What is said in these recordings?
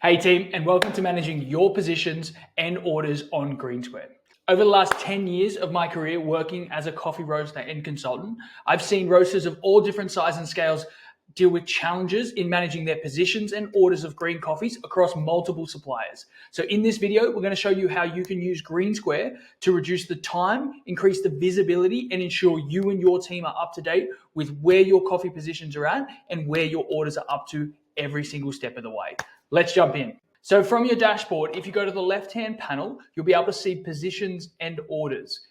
Hey team, and welcome to managing your positions and orders on greensquare. Over the last 10 years of my career working as a coffee roaster and consultant, I've seen roasters of all different sizes and scales deal with challenges in managing their positions and orders of green coffees across multiple suppliers. So in this video, we're going to show you how you can use greensquare to reduce the time, increase the visibility, and ensure you and your team are up to date with where your coffee positions are at and where your orders are up to every single step of the way. Let's jump in. So from your dashboard, if you go to the left-hand panel, you'll be able to see positions and orders.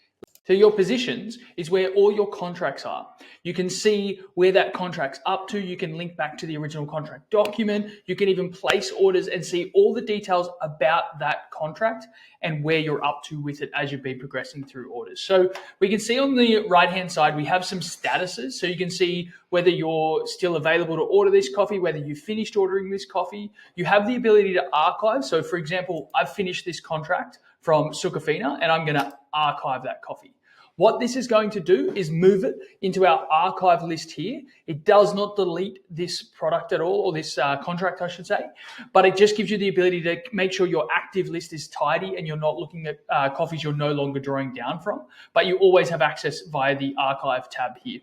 So your positions is where all your contracts are. You can see where that contract's up to. You can link back to the original contract document. You can even place orders and see all the details about that contract and where you're up to with it as you've been progressing through orders. So we can see on the right-hand side, we have some statuses. So you can see whether you're still available to order this coffee, whether you've finished ordering this coffee. You have the ability to archive. So for example, I've finished this contract from Sukafina and I'm going to archive that coffee. What this is going to do is move it into our archive list here. It does not delete this product at all, or this contract, I should say, but it just gives you the ability to make sure your active list is tidy and you're not looking at coffees you're no longer drawing down from, but you always have access via the archive tab here.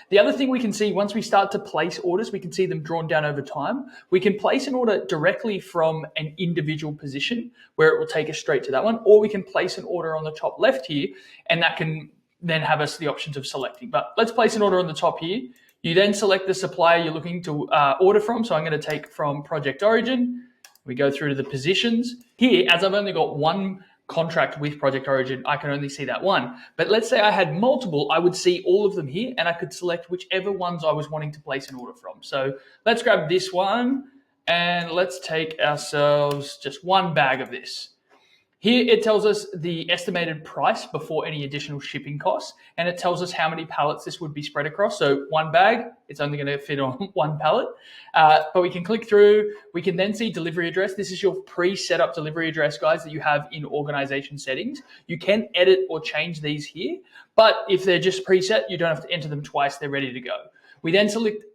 The other thing we can see, once we start to place orders, we can see them drawn down over time. We can place an order directly from an individual position where it will take us straight to that one, or we can place an order on the top left here, and that can then have us the options of selecting. But let's place an order on the top here. You then select the supplier you're looking to order from. So I'm going to take from Project Origin. We go through to the positions. Here, as I've only got one contract with Project Origin, I can only see that one. But let's say I had multiple, I would see all of them here and I could select whichever ones I was wanting to place an order from. So let's grab this one and let's take ourselves just one bag of this. Here it tells us the estimated price before any additional shipping costs, and it tells us how many pallets this would be spread across. So one bag, it's only going to fit on one pallet, but we can click through. We can then see delivery address. This is your pre-set up delivery address, guys, that you have in organization settings. You can edit or change these here, but if they're just preset, you don't have to enter them twice. They're ready to go. We then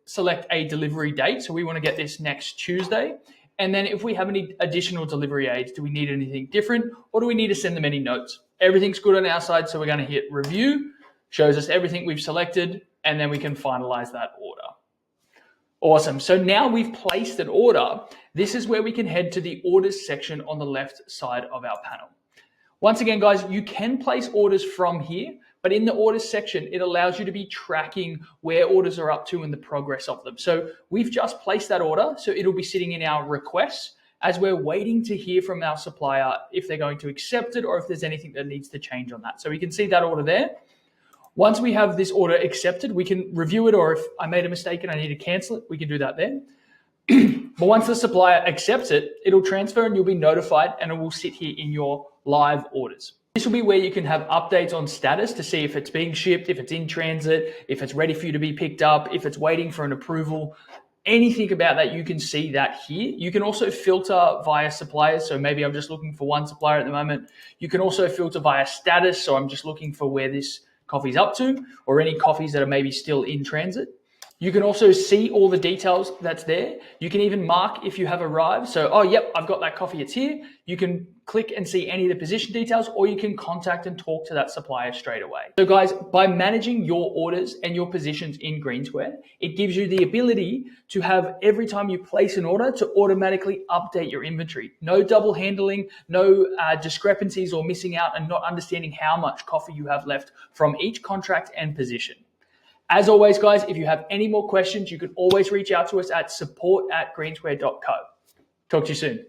select a delivery date. So we want to get this next Tuesday. And then if we have any additional delivery aids, do we need anything different, or do we need to send them any notes? Everything's good on our side, so we're going to hit review, shows us everything we've selected, and then we can finalize that order. Awesome. So now we've placed an order. This is where we can head to the orders section on the left side of our panel. Once again, guys, you can place orders from here, but in the orders section, it allows you to be tracking where orders are up to and the progress of them. So we've just placed that order, so it'll be sitting in our requests as we're waiting to hear from our supplier if they're going to accept it or if there's anything that needs to change on that. So we can see that order there. Once we have this order accepted, we can review it, or if I made a mistake and I need to cancel it, we can do that then. But once the supplier accepts it, it'll transfer and you'll be notified, and it will sit here in your live orders. This will be where you can have updates on status to see if it's being shipped, if it's in transit, if it's ready for you to be picked up, if it's waiting for an approval. Anything about that, you can see that here. You can also filter via suppliers. So maybe I'm just looking for one supplier at the moment. You can also filter via status. So I'm just looking for where this coffee's up to, or any coffees that are maybe still in transit. You can also see all the details that's there. You can even mark if you have arrived. So, oh, yep, I've got that coffee, it's here. You can click and see any of the position details, or you can contact and talk to that supplier straight away. So guys, by managing your orders and your positions in greensquare, it gives you the ability to have, every time you place an order, to automatically update your inventory. No double handling, no discrepancies or missing out and not understanding how much coffee you have left from each contract and position. As always, guys, if you have any more questions, you can always reach out to us at support@greensquare.co. Talk to you soon.